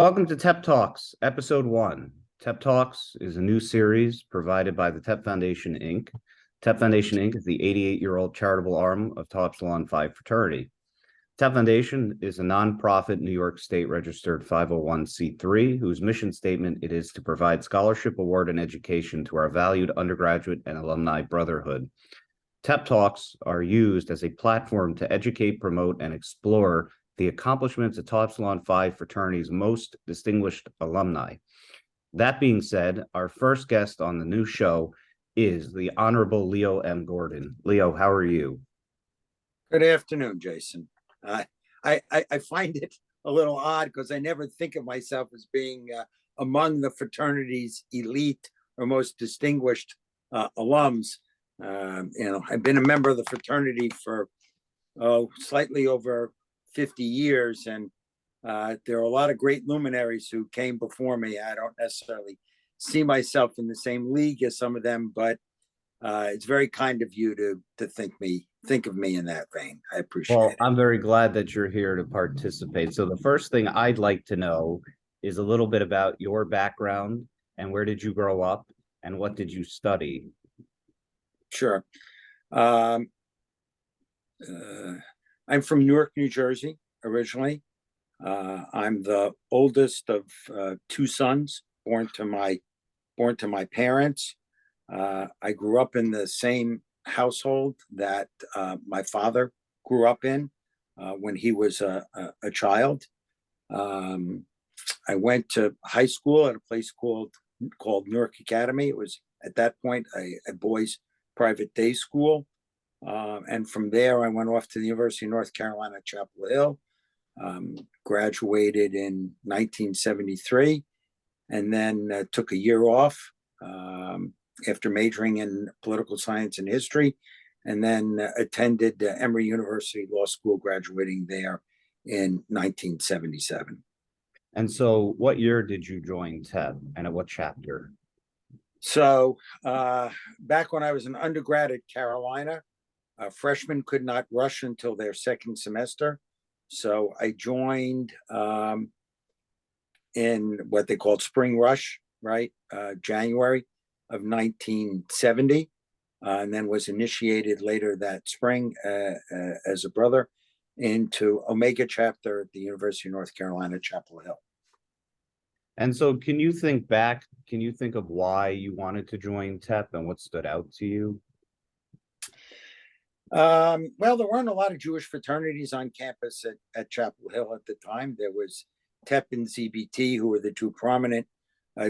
Welcome to TEP Talks, Episode 1. TEP Talks is a new series provided by the TEP Foundation, Inc. TEP Foundation, Inc. is the 88-year-old charitable arm of Tau Epsilon Phi Fraternity. TEP Foundation is a nonprofit New York State registered 501c3 whose mission statement it is to provide scholarship, award, and education to our valued undergraduate and alumni brotherhood. TEP Talks are used as a platform to educate, promote, and explore the accomplishments of Tau Epsilon Phi fraternity's most distinguished alumni. That being said, our first guest on the new show is the Honorable Leo M. Gordon. Leo, how are you? Good afternoon, Jason. I find it a little odd because I never think of myself as being among the fraternity's elite or most distinguished alums. I've been a member of the fraternity for slightly over 50 years, and there are a lot of great luminaries who came before me. I don't necessarily see myself in the same league as some of them, but it's very kind of you to think of me in that vein. I appreciate it. I'm very glad that you're here to participate. So the first thing I'd like to know is a little bit about your background and where did you grow up and what did you study? Sure. I'm from Newark, New Jersey, originally. I'm the oldest of two sons born to my parents. I grew up in the same household that my father grew up in when he was a child. I went to high school at a place called Newark Academy. It was at that point a boys' private day school. And from there, I went off to the University of North Carolina, Chapel Hill, graduated in 1973, and then took a year off after majoring in political science and history, and then attended Emory University Law School, graduating there in 1977. And so what year did you join TEP and at what chapter? So back when I was an undergrad at Carolina, freshmen could not rush until their second semester. So I joined in what they called spring rush, right? January of 1970, and then was initiated later that spring as a brother into Omega chapter at the University of North Carolina, Chapel Hill. And so can you think of why you wanted to join TEP and what stood out to you? Well, there weren't a lot of Jewish fraternities on campus at Chapel Hill at the time. There was TEP and ZBT, who were the two prominent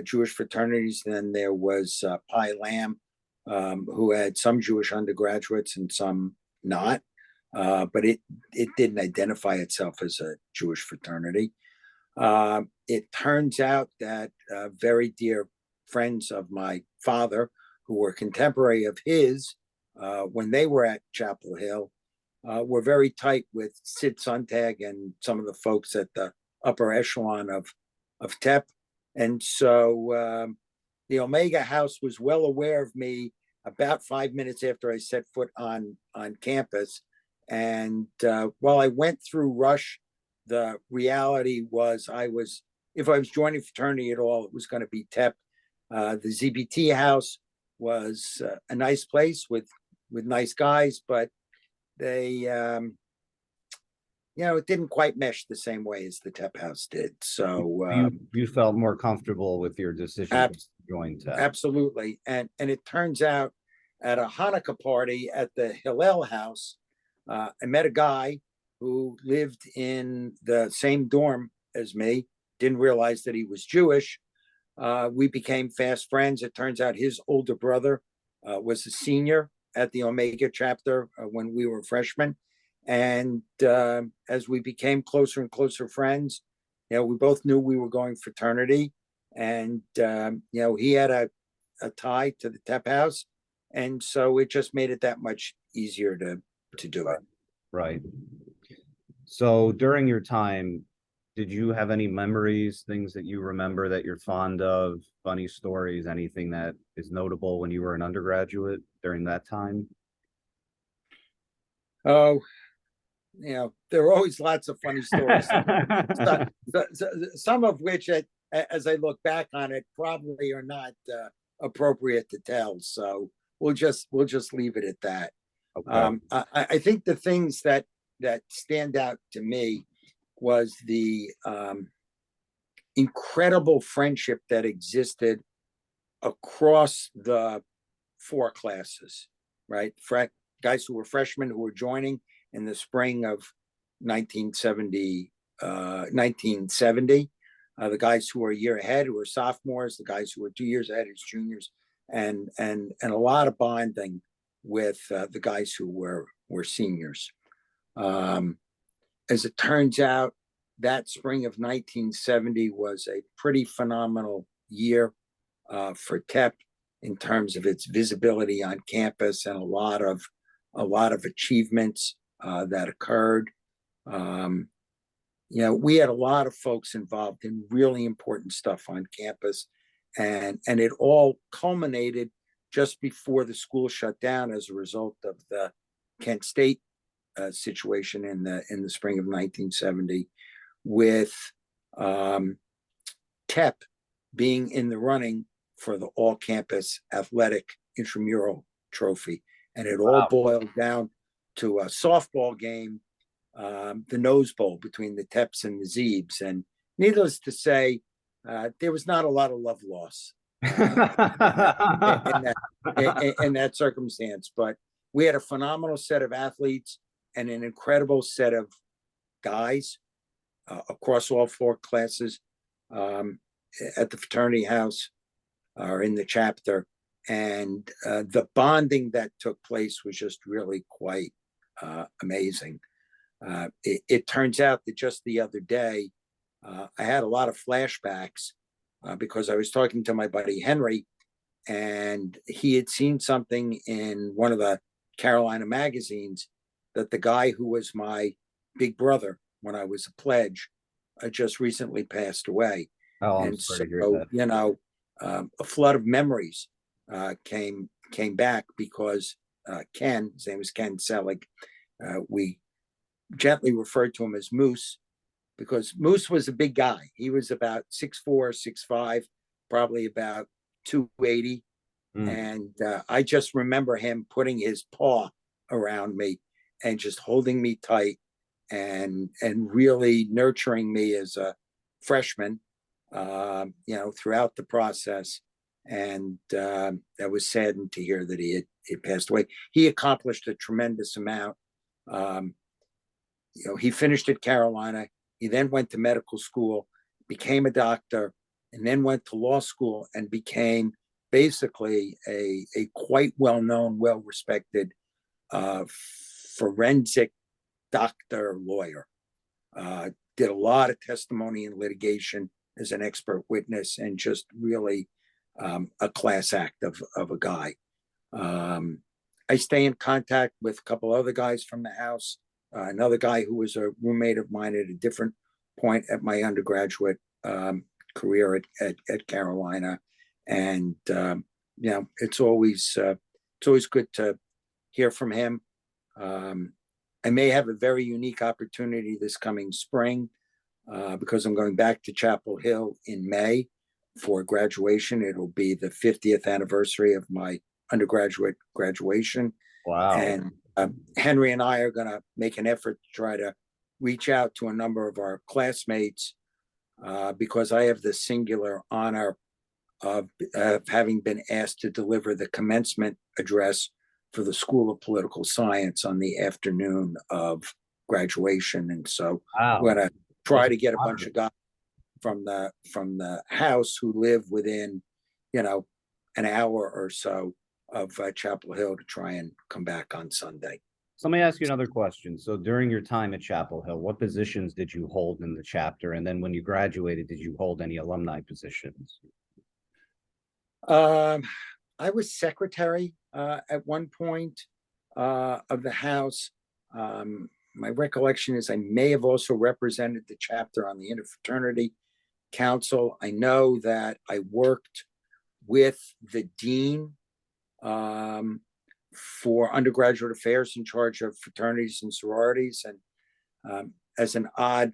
Jewish fraternities. Then there was Pi Lam, who had some Jewish undergraduates and some not. But it didn't identify itself as a Jewish fraternity. It turns out that very dear friends of my father, who were contemporary of his, when they were at Chapel Hill, were very tight with Sid Sontag and some of the folks at the upper echelon of TEP. And so the Omega House was well aware of me about 5 minutes after I set foot on campus. And while I went through Rush, the reality was if I was joining fraternity at all, it was going to be TEP. The ZBT house was a nice place with nice guys, but they, it didn't quite mesh the same way as the TEP house did. So you felt more comfortable with your decision to join TEP. Absolutely. And it turns out at a Hanukkah party at the Hillel house, I met a guy who lived in the same dorm as me, didn't realize that he was Jewish. We became fast friends. It turns out his older brother was a senior at the Omega chapter when we were freshmen. And as we became closer and closer friends, we both knew we were going fraternity. And, he had a tie to the TEP house. And so it just made it that much easier to do it. Right. So during your time, did you have any memories, things that you remember that you're fond of, funny stories, anything that is notable when you were an undergraduate during that time? Oh, there are always lots of funny stories. Some of which, as I look back on it, probably are not appropriate to tell. So we'll just leave it at that. Okay. I think the things that stand out to me was the incredible friendship that existed across the four classes, right? Guys who were freshmen who were joining in the spring of 1970, the guys who were a year ahead, who were sophomores, the guys who were 2 years ahead as juniors, and a lot of bonding with the guys who were seniors. As it turns out, that spring of 1970 was a pretty phenomenal year for TEP in terms of its visibility on campus and a lot of achievements that occurred. We had a lot of folks involved in really important stuff on campus, and it all culminated just before the school shut down as a result of the Kent State situation in the spring of 1970, with TEP being in the running for the all-campus athletic intramural trophy, and it all boiled down to a softball game, the Nose Bowl between the Teps and the Zeebs, and needless to say, there was not a lot of love loss in that circumstance, but we had a phenomenal set of athletes and an incredible set of guys across all four classes at the fraternity house or in the chapter, and the bonding that took place was just really quite amazing. It turns out that just the other day, I had a lot of flashbacks because I was talking to my buddy Henry, and he had seen something in one of the Carolina magazines that the guy who was my big brother when I was a pledge just recently passed away. Oh, I'm and sorry so, to hear that. a flood of memories came back because Ken, his name was Ken Selig, we gently referred to him as Moose because Moose was a big guy. He was about 6'4", 6'5", probably about 280. And I just remember him putting his paw around me and just holding me tight and really nurturing me as a freshman, throughout the process. And I was saddened to hear that he had passed away. He accomplished a tremendous amount. He finished at Carolina. He then went to medical school, became a doctor, and then went to law school and became basically a quite well-known, well-respected forensic doctor lawyer. Did a lot of testimony in litigation as an expert witness, and just really a class act of a guy. I stay in contact with a couple other guys from the house. Another guy who was a roommate of mine at a different point at my undergraduate career at Carolina, and it's always good to hear from him. I may have a very unique opportunity this coming spring because I'm going back to Chapel Hill in May for graduation. It'll be the 50th anniversary of my undergraduate graduation. Wow. And Henry and I are going to make an effort to try to reach out to a number of our classmates because I have the singular honor of having been asked to deliver the commencement address for the School of Political Science on the afternoon of graduation. And so we're going to try to get a bunch of guys from the house who live within, an hour or so of Chapel Hill to try and come back on Sunday. So let me ask you another question. So during your time at Chapel Hill, what positions did you hold in the chapter? And then when you graduated, did you hold any alumni positions? I was secretary at one point of the house. My recollection is I may have also represented the chapter on the Interfraternity Council. I know that I worked with the dean for undergraduate affairs in charge of fraternities and sororities. And As an odd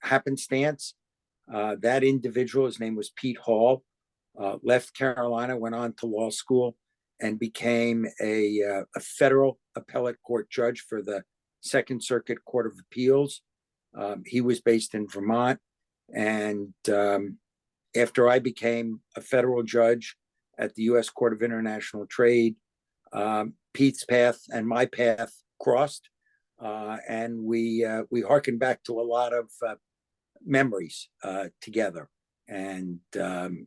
happenstance, that individual, his name was Pete Hall, left Carolina, went on to law school, and became a federal appellate court judge for the Second Circuit Court of Appeals. He was based in Vermont. And after I became a federal judge at the U.S. Court of International Trade, Pete's path and my path crossed, and we harkened back to a lot of memories together. And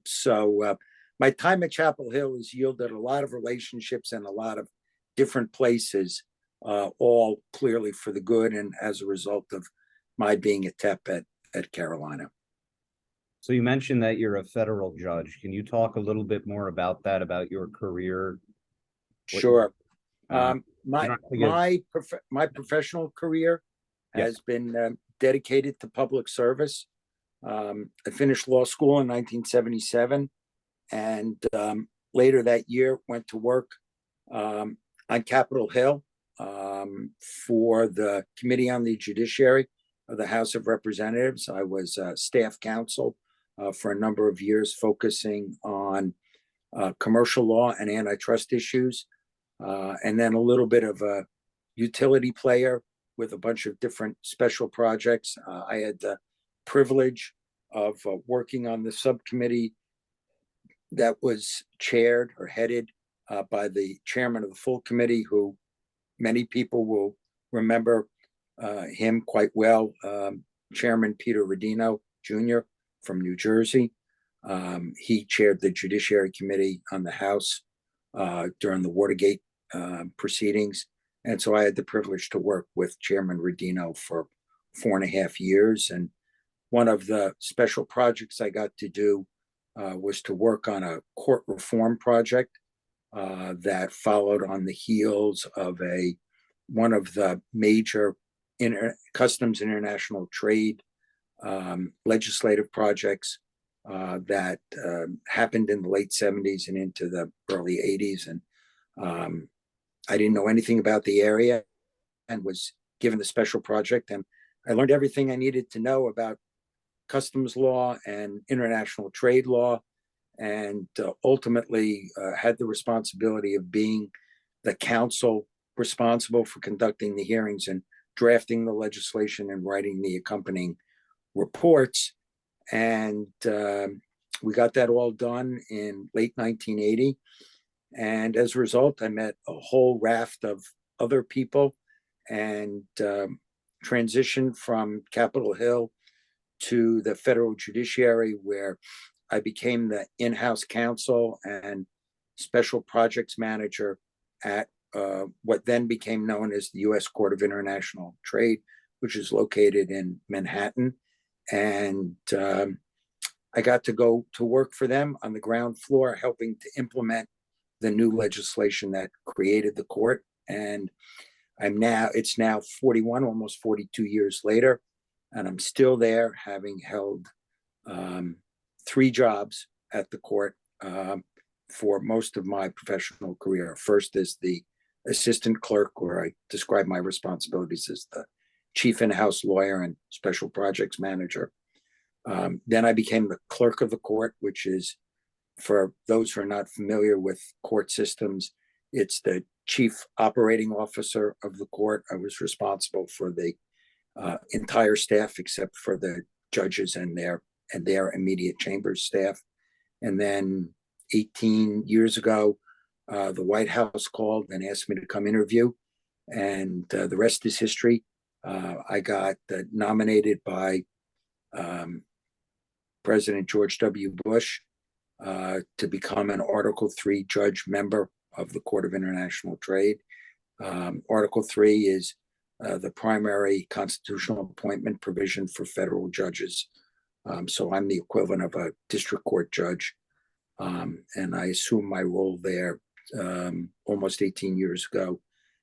so my time at Chapel Hill has yielded a lot of relationships in a lot of different places, all clearly for the good, and as a result of my being a TEP at Carolina. So you mentioned that you're a federal judge. Can you talk a little bit more about that, about your career? Sure. You My professional career has been dedicated to public service. I finished law school in 1977, and later that year went to work on Capitol Hill for the Committee on the Judiciary of the House of Representatives. I was staff counsel for a number of years, focusing on commercial law and antitrust issues, and then a little bit of a utility player with a bunch of different special projects. I had the privilege of working on the subcommittee that was chaired or headed by the chairman of the full committee, who many people will remember him quite well, Chairman Peter Rodino Jr. from New Jersey. He chaired the Judiciary Committee on the House during the Watergate proceedings. And so I had the privilege to work with Chairman Rodino for 4.5 years. And one of the special projects I got to do was to work on a court reform project that followed on the heels of one of the major customs international trade legislative projects that happened in the late 70s and into the early 80s. And I didn't know anything about the area and was given the special project. And I learned everything I needed to know about customs law and international trade law, and ultimately had the responsibility of being the counsel responsible for conducting the hearings and drafting the legislation and writing the accompanying reports. And we got that all done in late 1980. And as a result, I met a whole raft of other people and transitioned from Capitol Hill to the federal judiciary, where I became the in-house counsel and special projects manager at what then became known as the U.S. Court of International Trade, which is located in Manhattan. And I got to go to work for them on the ground floor, helping to implement the new legislation that created the court. And it's now 41, almost 42 years later, and I'm still there, having held 3 jobs at the court for most of my professional career. First as the assistant clerk, where I describe my responsibilities as the chief in-house lawyer and special projects manager. Then I became the clerk of the court, which is, for those who are not familiar with court systems, it's the chief operating officer of the court. I was responsible for the entire staff except for the judges and their immediate chambers staff. And then 18 years ago, the White House called and asked me to come interview, and the rest is history. I got nominated by President George W. Bush to become an Article 3 judge member of the Court of International Trade. Article 3 is the primary constitutional appointment provision for federal judges. So I'm the equivalent of a district court judge. And I assumed my role there almost 18 years ago.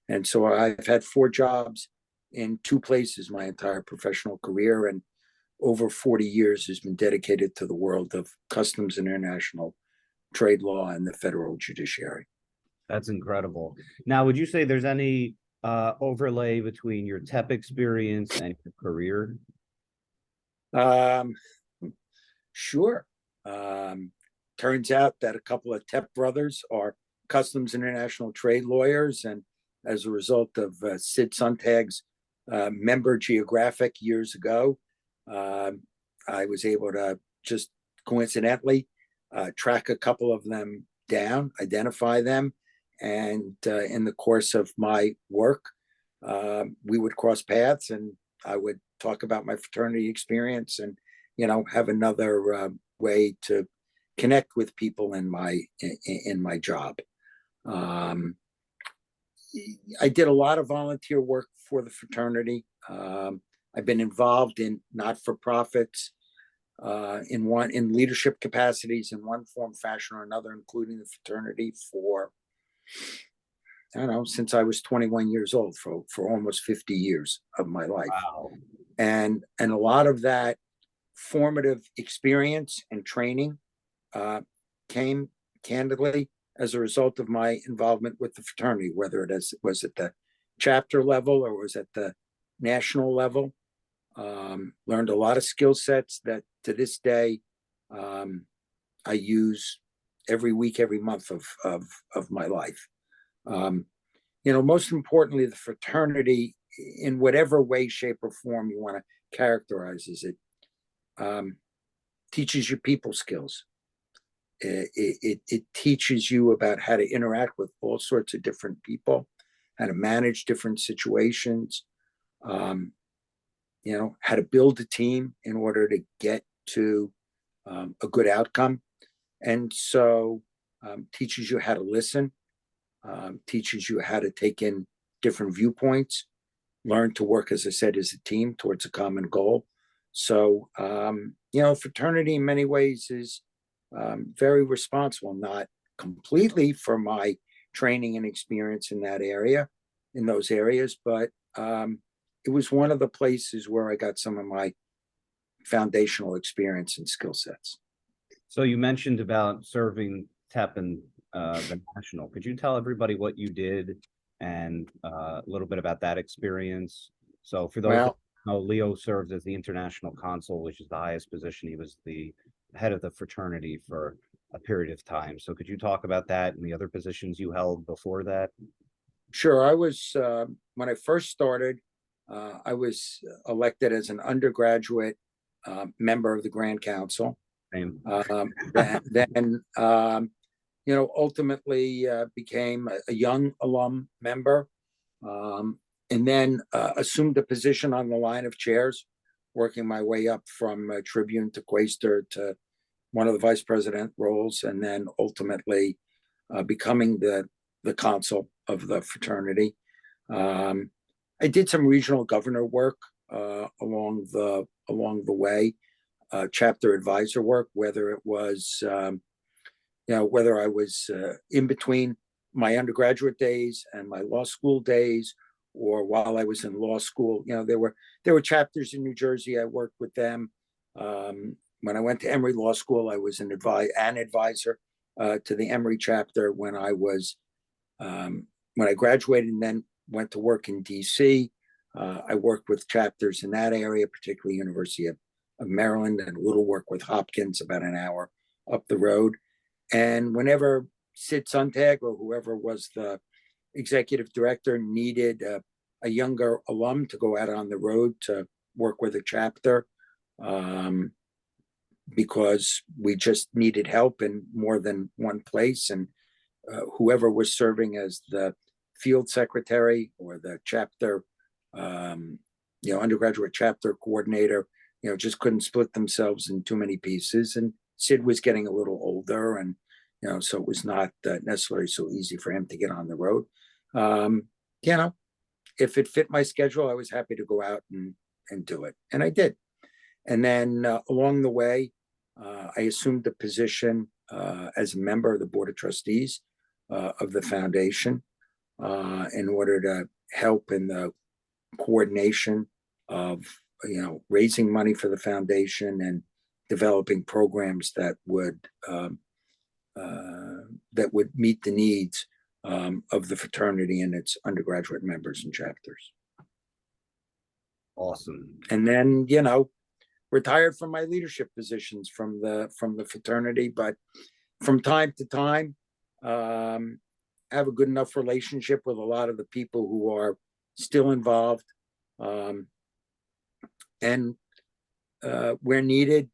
And so I've had 4 jobs in 2 places my entire professional career, and over 40 years has been dedicated to the world of customs and international trade law and the federal judiciary. That's incredible. Now, would you say there's any overlay between your TEP experience and your career? Um, sure. Turns out that a couple of TEP brothers are customs international trade lawyers, and as a result of Sid Sontag's member geographic years ago, I was able to just coincidentally track a couple of them down, identify them, and in the course of my work, we would cross paths, and I would talk about my fraternity experience, and have another way to connect with people in my job. I did a lot of volunteer work for the fraternity. I've been involved in not-for-profits in leadership capacities in one form, fashion, or another, including the fraternity for, I don't know, since I was 21 years old, for almost 50 years of my life. Wow. And a lot of that formative experience and training came candidly as a result of my involvement with the fraternity, whether was at the chapter level or was at the national level. Learned a lot of skill sets that to this day I use every week, every month of my life. Most importantly, the fraternity, in whatever way, shape, or form you want to characterize it, teaches you people skills. It teaches you about how to interact with all sorts of different people, how to manage different situations, how to build a team in order to get to a good outcome. And so teaches you how to listen, teaches you how to take in different viewpoints, learn to work, as I said, as a team towards a common goal. So, fraternity in many ways is very responsible, not completely for my training and experience in those areas, but it was one of the places where I got some of my foundational experience and skill sets. So you mentioned about serving TEP and the National. Could you tell everybody what you did and a little bit about that experience? So for those that know, Leo served as the International Consul, which is the highest position. He was the head of the fraternity for a period of time. So could you talk about that and the other positions you held before that? Sure. I was, when I first started, I was elected as an undergraduate member of the Grand Council. Same. Then ultimately became a young alum member, and then assumed a position on the line of chairs, working my way up from tribune to quaestor to one of the vice president roles, and then ultimately becoming the consul of the fraternity. I did some regional governor work along the way, chapter advisor work, whether it was whether I was in between my undergraduate days and my law school days, or while I was in law school. There were chapters in New Jersey. I worked with them. When I went to Emory Law School, I was an advisor to the Emory chapter when I graduated, and then went to work in DC. I worked with chapters in that area, particularly University of Maryland, and a little work with Hopkins about an hour up the road. And whenever Sid Sontag or whoever was the executive director needed a younger alum to go out on the road to work with a chapter, because we just needed help in more than one place, and whoever was serving as the field secretary or the chapter, undergraduate chapter coordinator, just couldn't split themselves in too many pieces. And Sid was getting a little older, and so it was not necessarily so easy for him to get on the road. If it fit my schedule, I was happy to go out and do it, and I did. And then along the way, I assumed the position as a member of the board of trustees of the foundation in order to help in the coordination of raising money for the foundation and developing programs that would meet the needs of the fraternity and its undergraduate members and chapters. Awesome. And then, retired from my leadership positions from the fraternity, but from time to time, have a good enough relationship with a lot of the people who are still involved. And where needed,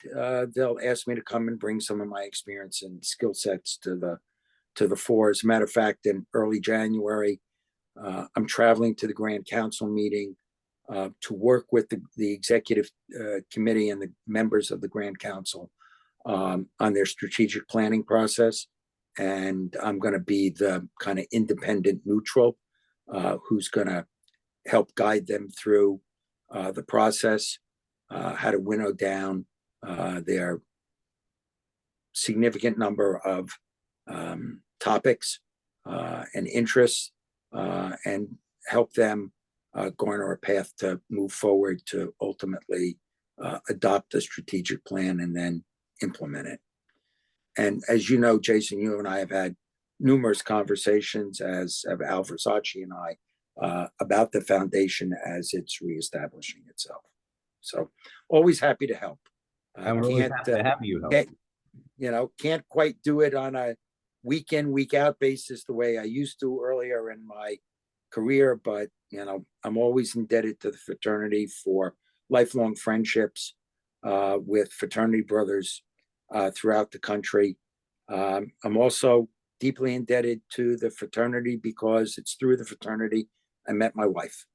they'll ask me to come and bring some of my experience and skill sets to the fore. As a matter of fact, in early January, I'm traveling to the Grand Council meeting to work with the executive committee and the members of the Grand Council on their strategic planning process. And I'm going to be the kind of independent neutral who's going to help guide them through the process, how to winnow down their significant number of topics and interests, and help them garner a path to move forward to ultimately adopt a strategic plan and then implement it. And as you know, Jason, you and I have had numerous conversations, as have Al Versace and I, about the foundation as it's reestablishing itself. So always happy to help. I'm really happy to have you help. Can't quite do it on a week in, week out basis the way I used to earlier in my career, but I'm always indebted to the fraternity for lifelong friendships with fraternity brothers throughout the country. I'm also deeply indebted to the fraternity because it's through the fraternity I met my wife.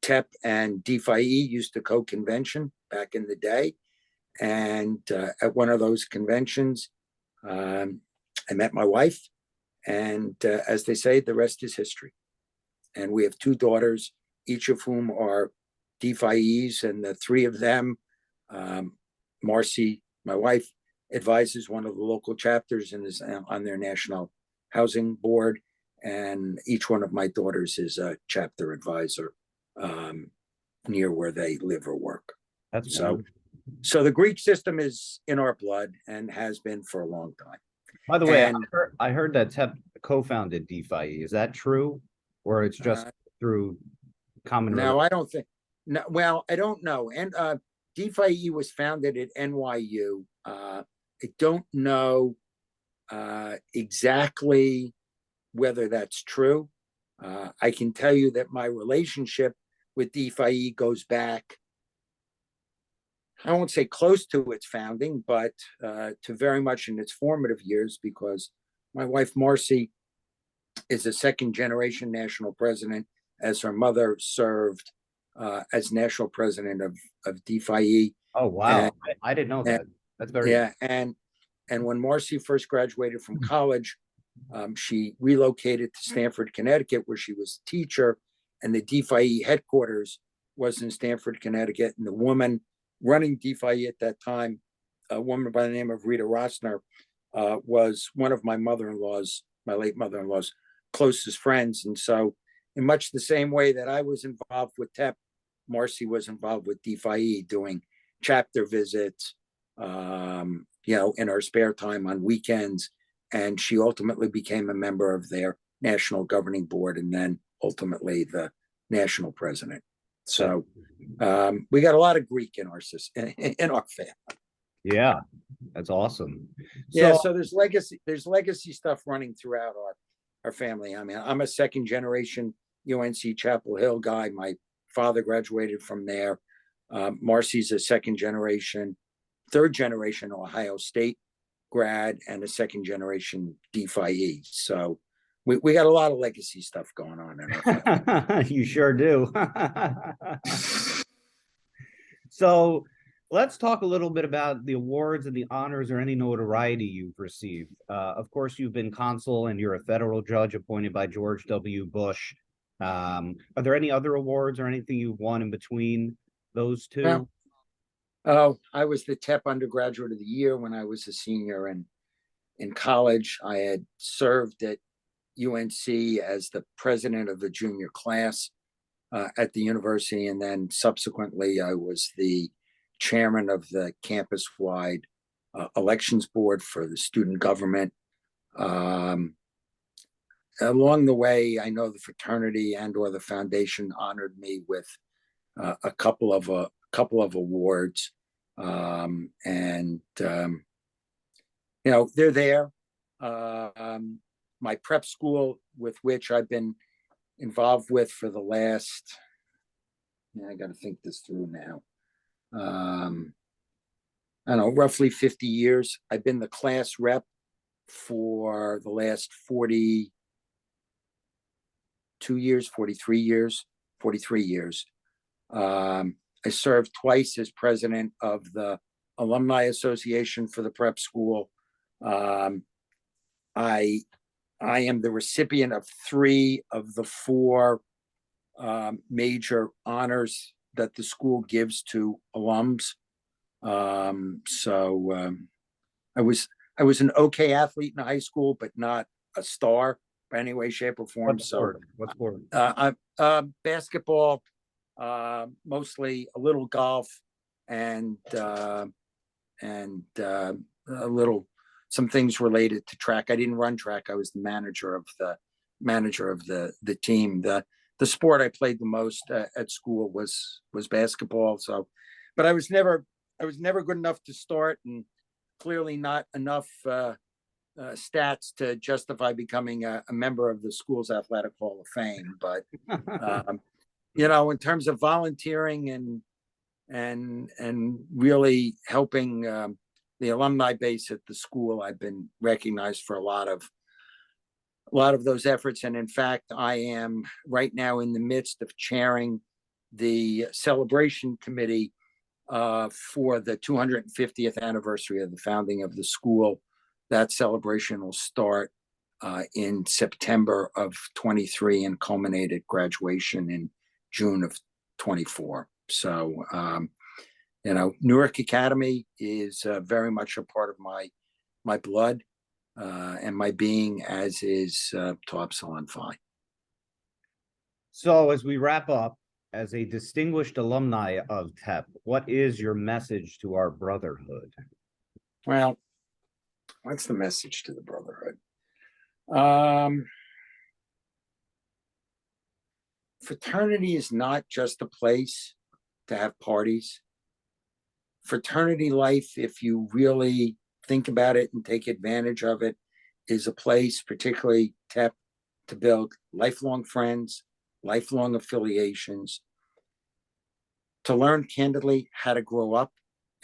TEP and D-Phi E used to co-convention back in the day. And at one of those conventions, I met my wife. And as they say, the rest is history. And we have two daughters, each of whom are D-Phi Es, and the three of them, Marcy, my wife, advises one of the local chapters and is on their national housing board. And each one of my daughters is a chapter advisor near where they live or work. That's so the Greek system is in our blood and has been for a long time. By the way, I heard that TEP co-founded D-Phi E. Is that true? Or it's just through common? No, I don't think. No, well, I don't know. And D-Phi E was founded at NYU. I don't know exactly whether that's true. I can tell you that my relationship with D-Phi E goes back, I won't say close to its founding, but to very much in its formative years, because my wife, Marcy, is a second generation national president, as her mother served as national president of D-Phi E. Oh, wow. I didn't know that. That's very and when Marcy first graduated from college, she relocated to Stamford, Connecticut, where she was a teacher, and the D-Phi E headquarters was in Stamford, Connecticut. And the woman running D-Phi E at that time, a woman by the name of Rita Rossner, was one of my mother-in-law's, my late mother-in-law's closest friends. And so in much the same way that I was involved with TEP, Marcy was involved with D-Phi E, doing chapter visits, in her spare time on weekends. And she ultimately became a member of their national governing board and then ultimately the national president. So we got a lot of Greek in our system, in our family. Yeah, that's awesome. So there's legacy stuff running throughout our family. I mean, I'm a second generation UNC Chapel Hill guy. My father graduated from there. Marcy's a third generation Ohio State grad, and a second generation D-Phi E. So we got a lot of legacy stuff going on in our family. You sure do. So let's talk a little bit about the awards and the honors or any notoriety you've received. Of course, you've been consul and you're a federal judge appointed by George W. Bush. Are there any other awards or anything you've won in between those two? I was the TEP Undergraduate-of-the-Year when I was a senior in college. I had served at UNC as the president of the junior class at the university, and then subsequently I was the chairman of the campus-wide elections board for the student government. along the way, I know the fraternity and or the foundation honored me with a couple of awards, and they're there. My prep school, with which I've been involved with for the last, I got to think this through now. I don't know, roughly 50 years. I've been the class rep for the last 42 years, 43 years, 43 years. I served twice as president of the Alumni Association for the prep school. I am the recipient of 3 of the 4 major honors that the school gives to alums. I was an okay athlete in high school, but not a star by any way, shape, or form. What sport? Basketball, mostly, a little golf, and some things related to track. I didn't run track. I was the manager of the team. The sport I played the most at school was basketball. So, but I was never good enough to start, and clearly not enough stats to justify becoming a member of the school's athletic hall of fame. But in terms of volunteering and really helping the alumni base at the school, I've been recognized for a lot of those efforts. And in fact, I am right now in the midst of chairing the celebration committee for the 250th anniversary of the founding of the school. That celebration will start in September of 23 and culminate at graduation in June of 24. So, Newark Academy is very much a part of my blood and my being, as is Tau Epsilon Phi. So as we wrap up, as a distinguished alumni of TEP, what is your message to our brotherhood? Well, what's the message to the brotherhood? Fraternity is not just a place to have parties. Fraternity life, if you really think about it and take advantage of it, is a place, particularly TEP, to build lifelong friends, lifelong affiliations, to learn candidly how to grow up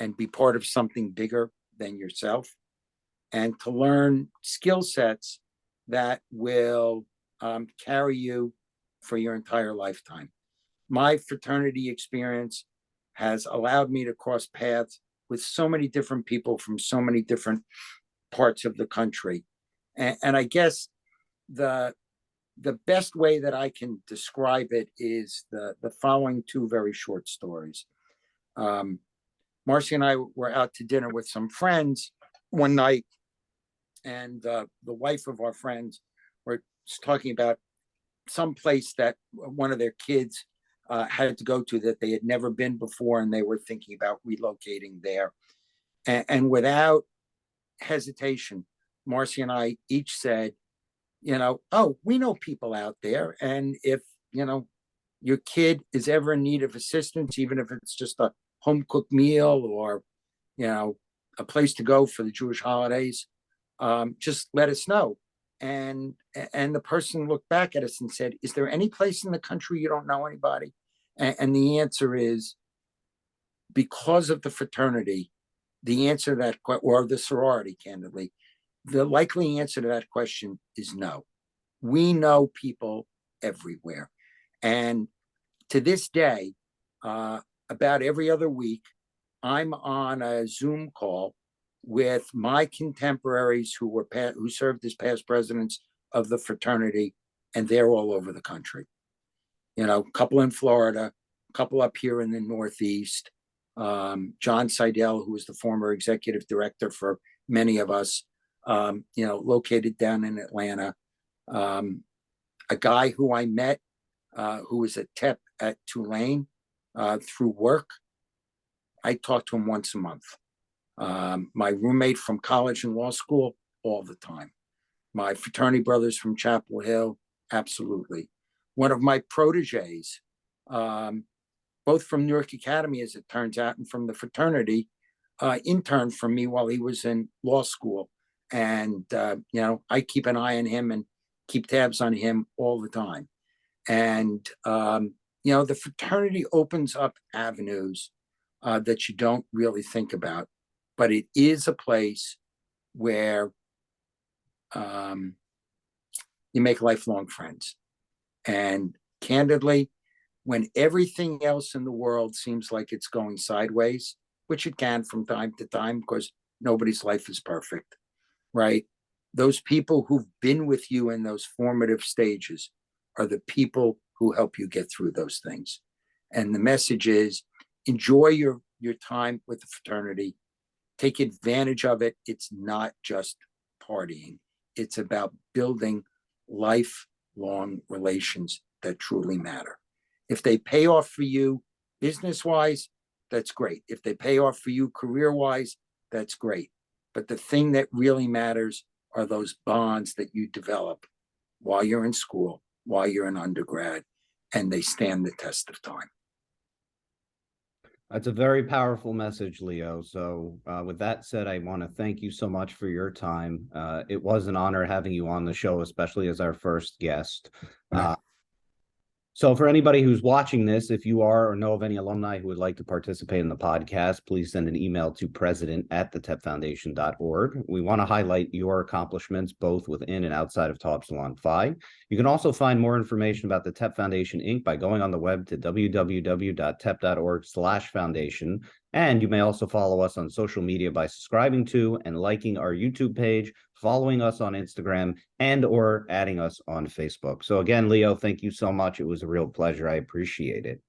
and be part of something bigger than yourself, and to learn skill sets that will carry you for your entire lifetime. My fraternity experience has allowed me to cross paths with so many different people from so many different parts of the country. And I guess the best way that I can describe it is the following 2 very short stories. Marcy and I were out to dinner with some friends one night, and the wife of our friends were talking about some place that one of their kids had to go to that they had never been before, and they were thinking about relocating there. And without hesitation, Marcy and I each said, oh, we know people out there, and if your kid is ever in need of assistance, even if it's just a home cooked meal or a place to go for the Jewish holidays, just let us know. And the person looked back at us and said, is there any place in the country you don't know anybody? And the answer is, because of the fraternity, the answer to that, or the sorority, candidly, the likely answer to that question is no. We know people everywhere. And to this day, about every other week, I'm on a Zoom call with my contemporaries who served as past presidents of the fraternity, and they're all over the country. A couple in Florida, a couple up here in the Northeast. John Seidel, who was the former executive director for many of us, located down in Atlanta. A guy who I met, who was at TEP at Tulane through work. I talk to him once a month. My roommate from college and law school, all the time. My fraternity brothers from Chapel Hill, absolutely. One of my proteges, both from New York Academy, as it turns out, and from the fraternity, interned for me while he was in law school. And, I keep an eye on him and keep tabs on him all the time. And, the fraternity opens up avenues that you don't really think about, but it is a place where you make lifelong friends. And candidly, when everything else in the world seems like it's going sideways, which it can from time to time, because nobody's life is perfect, right? Those people who've been with you in those formative stages are the people who help you get through those things. And the message is enjoy your time with the fraternity, take advantage of it. It's not just partying. It's about building lifelong relations that truly matter. If they pay off for you business-wise, that's great. If they pay off for you career-wise, that's great. But the thing that really matters are those bonds that you develop while you're in school, while you're in undergrad, and they stand the test of time. That's a very powerful message, Leo. So with that said, I want to thank you so much for your time. It was an honor having you on the show, especially as our first guest. So for anybody who's watching this, if you are or know of any alumni who would like to participate in the podcast, please send an email to president@thetepfoundation.org. We want to highlight your accomplishments both within and outside of Tau Epsilon Phi. You can also find more information about the TEP Foundation, Inc. by going on the web to www.tep.org/foundation. And you may also follow us on social media by subscribing to and liking our YouTube page, following us on Instagram, and or adding us on Facebook. So again, Leo, thank you so much. It was a real pleasure. I appreciate it.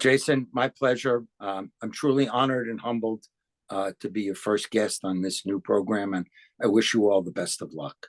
Jason, my pleasure. I'm truly honored and humbled to be your first guest on this new program, and I wish you all the best of luck.